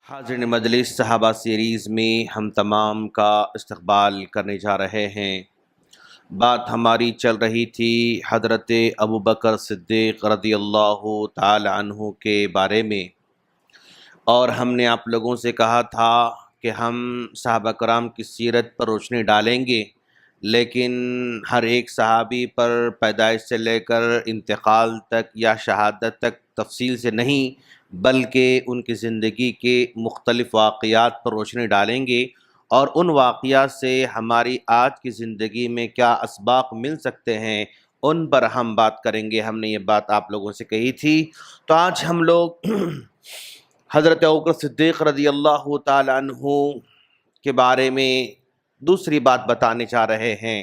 حاضرین مجلس صحابہ سیریز میں ہم تمام کا استقبال کرنے جا رہے ہیں۔ بات ہماری چل رہی تھی حضرت ابوبکر صدیق رضی اللہ تعالی عنہ کے بارے میں، اور ہم نے آپ لوگوں سے کہا تھا کہ ہم صحابہ کرام کی سیرت پر روشنی ڈالیں گے، لیکن ہر ایک صحابی پر پیدائش سے لے کر انتقال تک یا شہادت تک تفصیل سے نہیں، بلکہ ان کی زندگی کے مختلف واقعات پر روشنی ڈالیں گے، اور ان واقعات سے ہماری آج کی زندگی میں کیا اسباق مل سکتے ہیں ان پر ہم بات کریں گے۔ ہم نے یہ بات آپ لوگوں سے کہی تھی، تو آج ہم لوگ حضرت ابوبکر صدیق رضی اللہ تعالی عنہ کے بارے میں دوسری بات بتانے جا رہے ہیں۔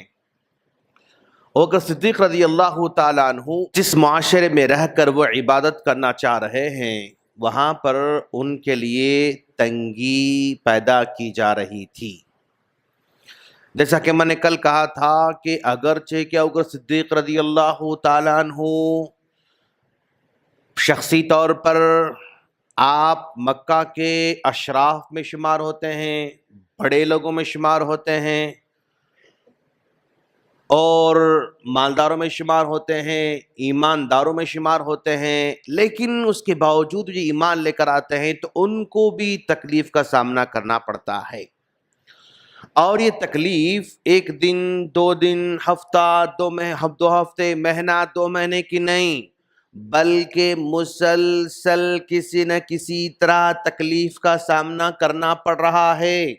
ابوبکر صدیق رضی اللہ تعالی عنہ جس معاشرے میں رہ کر وہ عبادت کرنا چاہ رہے ہیں، وہاں پر ان کے لیے تنگی پیدا کی جا رہی تھی۔ جیسا کہ میں نے کل کہا تھا کہ اگرچہ کہ ابوبکر صدیق رضی اللہ تعالی عنہ شخصی طور پر آپ مکہ کے اشراف میں شمار ہوتے ہیں، بڑے لوگوں میں شمار ہوتے ہیں، اور مالداروں میں شمار ہوتے ہیں، ایمانداروں میں شمار ہوتے ہیں، لیکن اس کے باوجود جو ایمان لے کر آتے ہیں تو ان کو بھی تکلیف کا سامنا کرنا پڑتا ہے، اور یہ تکلیف ایک دن، 2 دن، ہفتہ، 2 ہفتے، مہینہ، 2 مہینے کی نہیں، بلکہ مسلسل کسی نہ کسی طرح تکلیف کا سامنا کرنا پڑ رہا ہے۔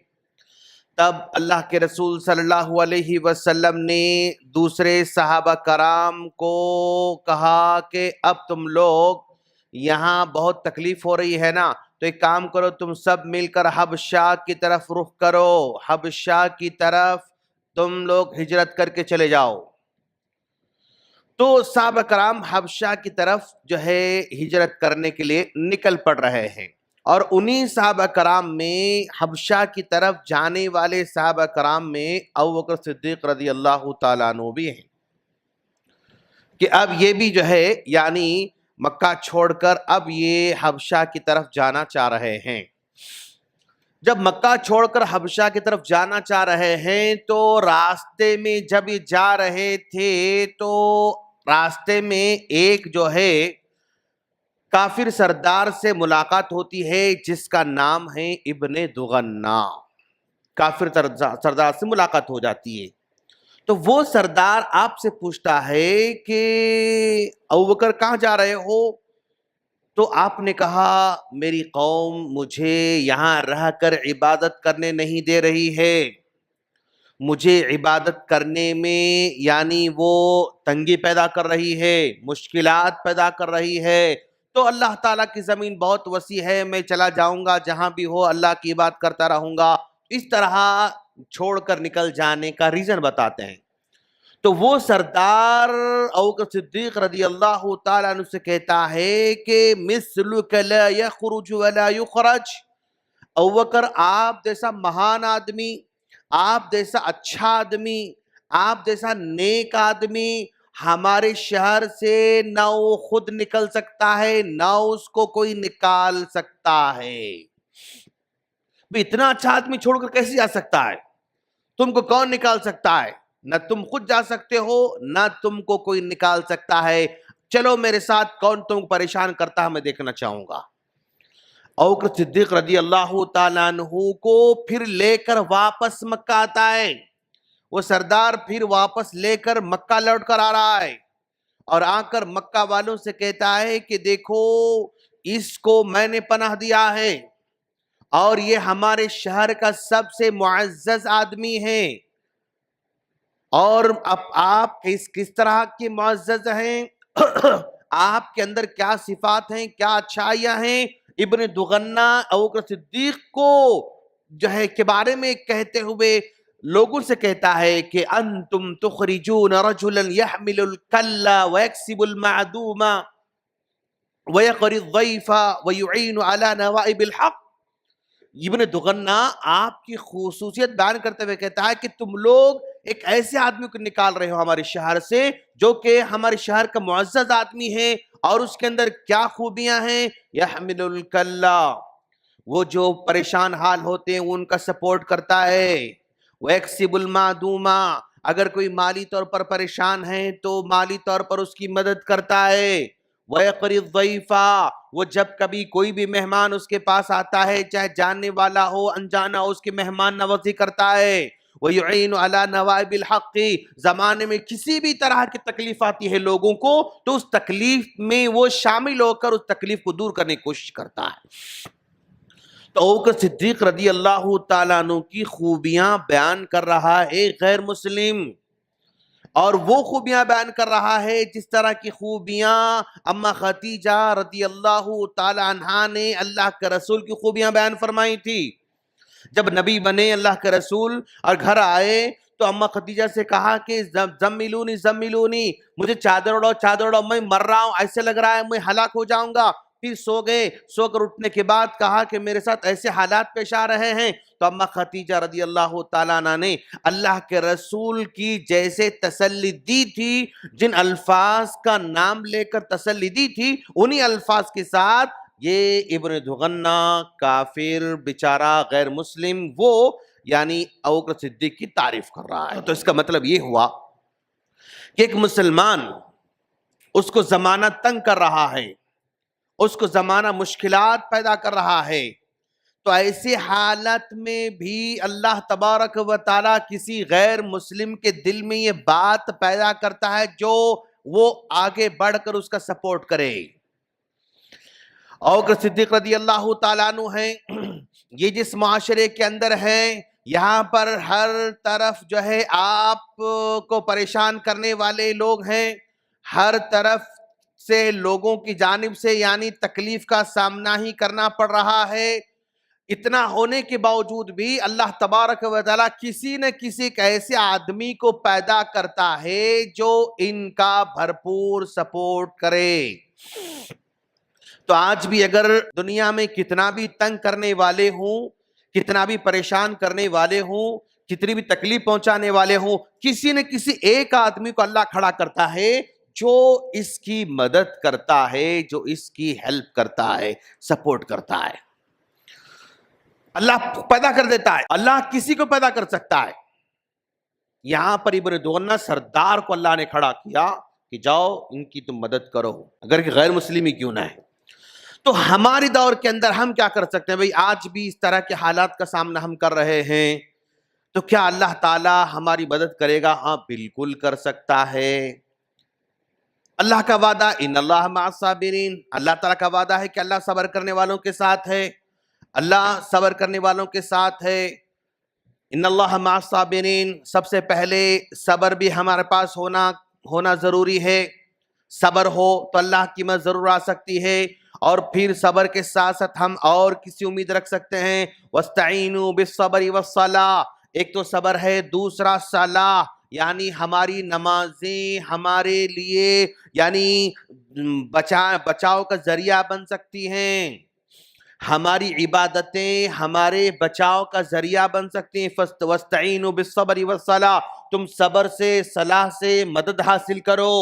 تب اللہ کے رسول صلی اللہ علیہ وسلم نے دوسرے صحابہ کرام کو کہا کہ اب تم لوگ یہاں بہت تکلیف ہو رہی ہے نا، تو ایک کام کرو، تم سب مل کر حبشہ کی طرف رخ کرو، حبشہ کی طرف تم لوگ ہجرت کر کے چلے جاؤ۔ تو صحابہ کرام حبشہ کی طرف جو ہے ہجرت کرنے کے لیے نکل پڑ رہے ہیں، اور انہی صحابہ کرام میں، حبشہ کی طرف جانے والے صحابہ کرام میں ابوبکر صدیق رضی اللہ تعالیٰ عنہ بھی ہیں، کہ اب یہ بھی جو ہے یعنی مکہ چھوڑ کر اب یہ حبشہ کی طرف جانا چاہ رہے ہیں۔ جب مکہ چھوڑ کر حبشہ کی طرف جانا چاہ رہے ہیں تو راستے میں جب یہ جا رہے تھے تو راستے میں ایک جو ہے کافر سردار سے ملاقات ہوتی ہے جس کا نام ہے ابن دغنہ۔ کافر سردار سے ملاقات ہو جاتی ہے، تو وہ سردار آپ سے پوچھتا ہے کہ ابوبکر کہاں جا رہے ہو؟ تو آپ نے کہا میری قوم مجھے یہاں رہ کر عبادت کرنے نہیں دے رہی ہے، مجھے عبادت کرنے میں یعنی وہ تنگی پیدا کر رہی ہے، مشکلات پیدا کر رہی ہے، تو اللہ تعالیٰ کی زمین بہت وسیع ہے، میں چلا جاؤں گا جہاں بھی ہو، اللہ کی بات کرتا رہوں گا۔ اس طرح چھوڑ کر نکل جانے کا ریزن بتاتے ہیں۔ تو وہ سردار ابوبکر صدیق رضی اللہ تعالیٰ عنہ سے کہتا ہے کہ مثلک لا یخرج ولا یخرج، ابوبکر آپ جیسا مہان آدمی، آپ جیسا اچھا آدمی، آپ جیسا نیک آدمی ہمارے شہر سے نہ وہ خود نکل سکتا ہے، نہ اس کو کوئی نکال سکتا ہے۔ اتنا اچھا آدمی چھوڑ کر کیسے جا سکتا ہے؟ تم کو کون نکال سکتا ہے؟ نہ تم خود جا سکتے ہو، نہ تم کو کوئی نکال سکتا ہے، چلو میرے ساتھ، کون تم کو پریشان کرتا ہے میں دیکھنا چاہوں گا۔ ابوبکر صدیق رضی اللہ تعالیٰ عنہ کو پھر لے کر واپس مکہ آتا ہے، وہ سردار پھر واپس لے کر مکہ لوٹ کر آ رہا ہے، اور آ کر مکہ والوں سے کہتا ہے کہ دیکھو اس کو میں نے پناہ دیا ہے، اور یہ ہمارے شہر کا سب سے معزز آدمی ہے، اور اب آپ کس طرح کے معزز ہیں، آپ کے اندر کیا صفات ہیں، کیا اچھائیاں ہیں۔ ابن دغنہ ابوبکر صدیق کو جو ہے کے بارے میں کہتے ہوئے لوگوں سے کہتا ہے کہ انتم تخرجون رجلا يحمل الكل ويكسب المعدوم ويقري الضيف ويعين على نوائب الحق۔ ابن دغنہ آپ کی خصوصیت بیان کرتے ہوئے کہتا ہے کہ تم لوگ ایک ایسے آدمی کو نکال رہے ہو ہمارے شہر سے جو کہ ہمارے شہر کا معزز آدمی ہے، اور اس کے اندر کیا خوبیاں ہیں؟ یحمل الکلہ، وہ جو پریشان حال ہوتے ہیں ان کا سپورٹ کرتا ہے. وَيَكْسِبُ الْمَعْدُومَ، اگر کوئی مالی طور پر پریشان ہے تو مالی طور پر اس کی مدد کرتا ہے. وَيَقْرِي الضَّيْفَ، وہ جب کبھی کوئی بھی مہمان اس کے پاس آتا ہے، چاہے جاننے والا ہو انجانا ہو، اس کی مہمان نوازی کرتا ہے. وَيُعِينُ عَلَى نَوَائِبِ الْحَقِّ، زمانے میں کسی بھی طرح کی تکلیف آتی ہے لوگوں کو تو اس تکلیف میں وہ شامل ہو کر اس تکلیف کو دور کرنے کی کوشش کرتا ہے. تو ابوبکر صدیق رضی اللہ تعالیٰ عنہ کی خوبیاں بیان کر رہا ہے غیر مسلم، اور وہ خوبیاں بیان کر رہا ہے جس طرح کی خوبیاں اما خدیجہ رضی اللہ تعالیٰ عنہا نے اللہ کے رسول کی خوبیاں بیان فرمائی تھی. جب نبی بنے اللہ کے رسول اور گھر آئے تو اما خدیجہ سے کہا کہ زملونی زملونی، مجھے چادر اڑاؤ چادر اڑاؤ، میں مر رہا ہوں، ایسے لگ رہا ہے میں ہلاک ہو جاؤں گا. پھر سو گئے، سو کر اٹھنے کے بعد کہا کہ میرے ساتھ ایسے حالات پیش آ رہے ہیں. تو اما خدیجہ رضی اللہ تعالیٰ عنہ نے اللہ کے رسول کی جیسے تسلی دی تھی، جن الفاظ کا نام لے کر تسلی دی تھی، انہی الفاظ کے ساتھ یہ ابن دغنہ کافر بیچارہ غیر مسلم وہ یعنی ابوبکر صدیق کی تعریف کر رہا ہے. تو اس کا مطلب یہ ہوا کہ ایک مسلمان، اس کو زمانہ تنگ کر رہا ہے، اس کو زمانہ مشکلات پیدا کر رہا ہے، تو ایسی حالت میں بھی اللہ تبارک و تعالیٰ کسی غیر مسلم کے دل میں یہ بات پیدا کرتا ہے جو وہ آگے بڑھ کر اس کا سپورٹ کرے. ابوبکر صدیق رضی اللہ تعالیٰ عنہ ہیں، یہ جس معاشرے کے اندر ہیں، یہاں پر ہر طرف جو ہے آپ کو پریشان کرنے والے لوگ ہیں، ہر طرف سے لوگوں کی جانب سے یعنی تکلیف کا سامنا ہی کرنا پڑ رہا ہے. اتنا ہونے کے باوجود بھی اللہ تبارک و تعالیٰ کسی نہ کسی ایسے آدمی کو پیدا کرتا ہے جو ان کا بھرپور سپورٹ کرے. تو آج بھی اگر دنیا میں کتنا بھی تنگ کرنے والے ہوں، کتنا بھی پریشان کرنے والے ہوں، کتنی بھی تکلیف پہنچانے والے ہوں، کسی نہ کسی ایک آدمی کو اللہ کھڑا کرتا ہے جو اس کی مدد کرتا ہے، جو اس کی ہیلپ کرتا ہے، سپورٹ کرتا ہے. اللہ پیدا کر دیتا ہے، اللہ کسی کو پیدا کر سکتا ہے. یہاں پر ابن دغنہ سردار کو اللہ نے کھڑا کیا کہ جاؤ ان کی تم مدد کرو، اگر کہ غیر مسلم ہی کیوں نہ ہے. تو ہماری دور کے اندر ہم کیا کر سکتے ہیں بھئی؟ آج بھی اس طرح کے حالات کا سامنا ہم کر رہے ہیں، تو کیا اللہ تعالی ہماری مدد کرے گا؟ ہاں بالکل کر سکتا ہے. اللہ کا وعدہ ان اللہ مع الصابرین، اللہ تعالیٰ کا وعدہ ہے کہ اللہ صبر کرنے والوں کے ساتھ ہے، اللہ صبر کرنے والوں کے ساتھ ہے. ان اللہ مع الصابرین، سب سے پہلے صبر بھی ہمارے پاس ہونا ضروری ہے. صبر ہو تو اللہ کی مدد ضرور آ سکتی ہے، اور پھر صبر کے ساتھ ساتھ ہم اور کسی امید رکھ سکتے ہیں. وَاسْتَعِینُوا بِالصَّبْرِ وَالصَّلَاةِ، ایک تو صبر ہے، دوسرا صلاح یعنی ہماری نمازیں ہمارے لیے یعنی بچاؤ کا ذریعہ بن سکتی ہیں، ہماری عبادتیں ہمارے بچاؤ کا ذریعہ بن سکتی ہیں. وَاسْتَعِینُوا بِالصَّبْرِ وَالصَّلَاةِ، تم صبر سے صلاح سے مدد حاصل کرو.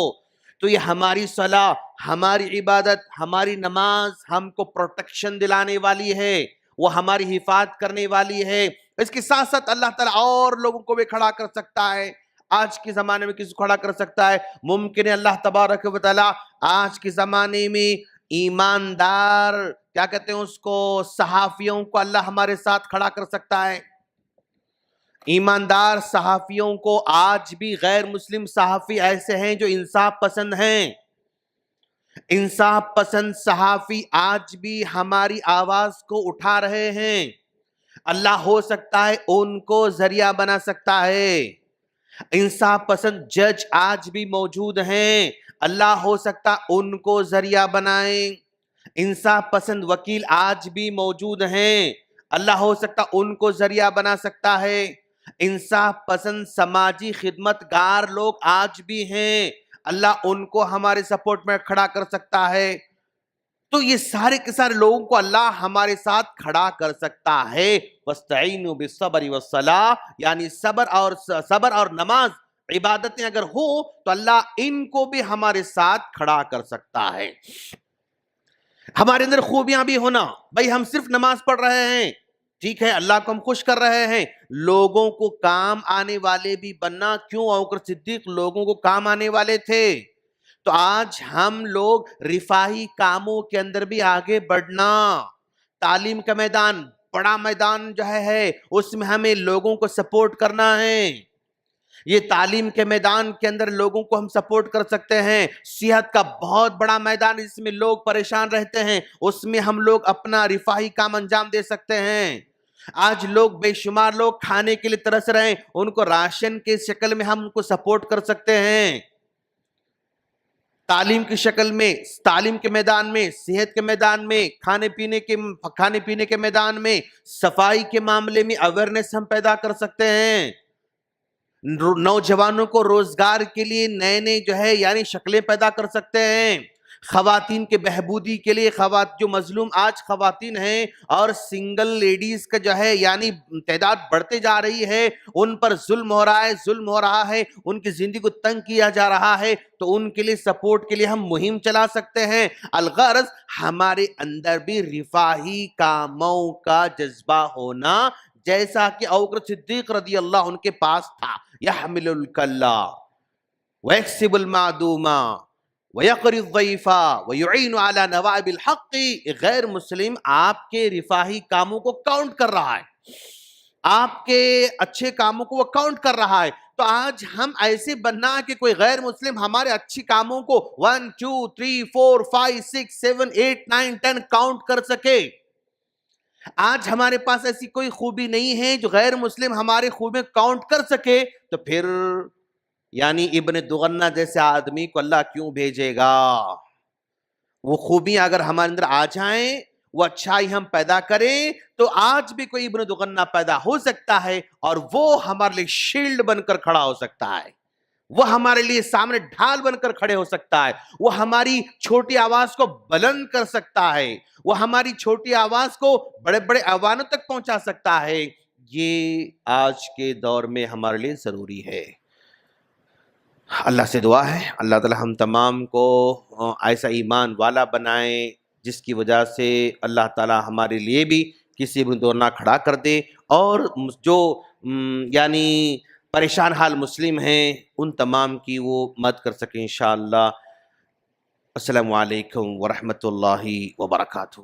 تو یہ ہماری صلاح، ہماری عبادت، ہماری نماز ہم کو پروٹیکشن دلانے والی ہے، وہ ہماری حفاظت کرنے والی ہے. اس کے ساتھ ساتھ اللہ تعالیٰ اور لوگوں کو بھی کھڑا کر سکتا ہے. آج کے زمانے میں کسی کو کھڑا کر سکتا ہے. ممکن ہے اللہ تبارک و تعالیٰ آج کے زمانے میں ایماندار کیا کہتے ہیں اس کو، صحافیوں کو اللہ ہمارے ساتھ کھڑا کر سکتا ہے. ایماندار صحافیوں کو آج بھی غیر مسلم صحافی ایسے ہیں جو انصاف پسند ہیں. انصاف پسند صحافی آج بھی ہماری آواز کو اٹھا رہے ہیں. اللہ ہو سکتا ہے ان کو ذریعہ بنا سکتا ہے. انصاف پسند جج آج بھی موجود ہیں، اللہ ہو سکتا ان کو ذریعہ بنائیں. انصاف پسند وکیل آج بھی موجود ہیں، اللہ ہو سکتا ان کو ذریعہ بنا سکتا ہے. انصاف پسند سماجی خدمت گار لوگ آج بھی ہیں، اللہ ان کو ہمارے سپورٹ میں کھڑا کر سکتا ہے. تو یہ سارے کے سارے لوگوں کو اللہ ہمارے ساتھ کھڑا کر سکتا ہے. وَاسْتَعِینُوا بِالصَّبْرِ وَالصَّلَاةِ، یعنی صبر اور نماز عبادتیں اگر ہو تو اللہ ان کو بھی ہمارے ساتھ کھڑا کر سکتا ہے. ہمارے اندر خوبیاں بھی ہونا، بھائی ہم صرف نماز پڑھ رہے ہیں، ٹھیک ہے، اللہ کو ہم خوش کر رہے ہیں، لوگوں کو کام آنے والے بھی بننا. کیوں ابوبکر صدیق لوگوں کو کام آنے والے تھے؟ تو آج ہم لوگ رفاہی کاموں کے اندر بھی آگے بڑھنا، تعلیم کا میدان بڑا میدان جو ہے اس میں ہمیں لوگوں کو سپورٹ کرنا ہے. یہ تعلیم کے میدان کے اندر لوگوں کو ہم سپورٹ کر سکتے ہیں. صحت کا بہت بڑا میدان جس میں لوگ پریشان رہتے ہیں، اس میں ہم لوگ اپنا رفاہی کام انجام دے سکتے ہیں. آج لوگ بے شمار لوگ کھانے کے لیے ترس رہے ہیں، ان کو راشن کے شکل میں ہم ان کو سپورٹ کر سکتے ہیں. تعلیم کی شکل میں، تعلیم کے میدان میں، صحت کے میدان میں، کھانے پینے کے میدان میں، صفائی کے معاملے میں اویئرنیس ہم پیدا کر سکتے ہیں. نوجوانوں کو روزگار کے لیے نئے نئے جو ہے یعنی شکلیں پیدا کر سکتے ہیں. خواتین کے بہبودی کے لیے جو مظلوم آج خواتین ہیں اور سنگل لیڈیز کا جو ہے یعنی تعداد بڑھتے جا رہی ہے، ان پر ظلم ہو رہا ہے، ان کی زندگی کو تنگ کیا جا رہا ہے، تو ان کے لیے سپورٹ کے لیے ہم مہم چلا سکتے ہیں. الغرض ہمارے اندر بھی رفاہی کاموں کا جذبہ ہونا، جیسا کہ ابوبکر صدیق رضی اللہ عنہ کے پاس تھا. يحمل الكلا ويكسب المعدوم ويقري الضيف ويعين على نوائب الحق. غیر مسلم آپ کے رفاہی کاموں کو کاؤنٹ کر رہا ہے، آپ کے اچھے کاموں کو وہ کاؤنٹ کر رہا ہے. تو آج ہم ایسے بننا کہ کوئی غیر مسلم ہمارے اچھی کاموں کو 1 2 3 4 5 6 7 8 9 10 کاؤنٹ کر سکے. آج ہمارے پاس ایسی کوئی خوبی نہیں ہے جو غیر مسلم ہمارے خوبی کاؤنٹ کر سکے، تو پھر یعنی ابن دغنہ جیسے آدمی کو اللہ کیوں بھیجے گا؟ وہ خوبیاں اگر ہمارے اندر آ جائیں، وہ اچھائی ہم پیدا کریں، تو آج بھی کوئی ابن دغنہ پیدا ہو سکتا ہے اور وہ ہمارے لیے شیلڈ بن کر کھڑا ہو سکتا ہے، وہ ہمارے لیے سامنے ڈھال بن کر کھڑے ہو سکتا ہے، وہ ہماری چھوٹی آواز کو بلند کر سکتا ہے، وہ ہماری چھوٹی آواز کو بڑے بڑے ایوانوں تک پہنچا سکتا ہے. یہ آج کے دور میں ہمارے لیے ضروری ہے. اللہ سے دعا ہے اللہ تعالی ہم تمام کو ایسا ایمان والا بنائے جس کی وجہ سے اللہ تعالی ہمارے لیے بھی کسی بھی دورنا کھڑا کر دے، اور جو یعنی پریشان حال مسلم ہیں ان تمام کی وہ مدد کر سکیں انشاءاللہ. السلام علیکم ورحمۃ اللہ وبرکاتہ.